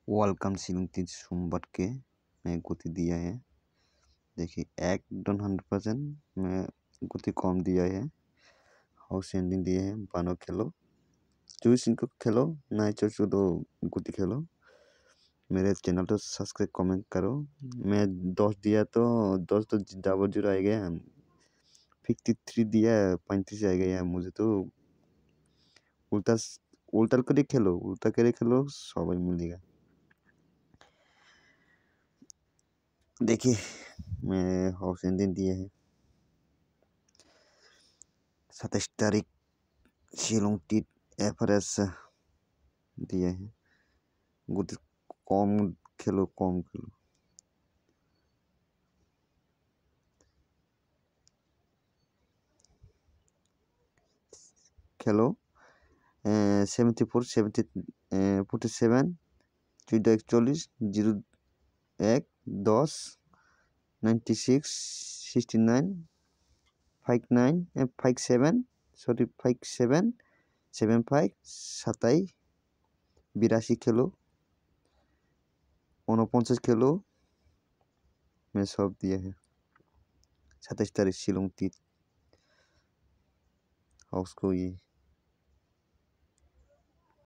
Welcome सिलुंगती सोमवार के मैं गुती दिया है। देखिए एक डन 100% मैं गुती कम दिया है। हाउस एंडिंग दिए हैं बानो खेलो चूस इनको खेलो ना चो तो गुती खेलो। मेरे चैनल तो सब्सक्राइब कमेंट करो। मैं 10 दिया तो 10 तो डबल जीरो आ गया। 53 दिया 35 आ गया। मुझे तो उल्टा उल्टा करके खेलो सब मिलेगा। देखिए मैं हाउस एंडिंग दिए है 27 तारीख शिलोंग टी एफआरएस दिए हैं। गुड कम खेलो खेलो 74 70 47 41 01 10 96 69 59 57 सॉरी 57 75 27 82 खेलो 49 खेलो मैं सब दिया है। 27 तारीख शिलोंग टी हाउस को ये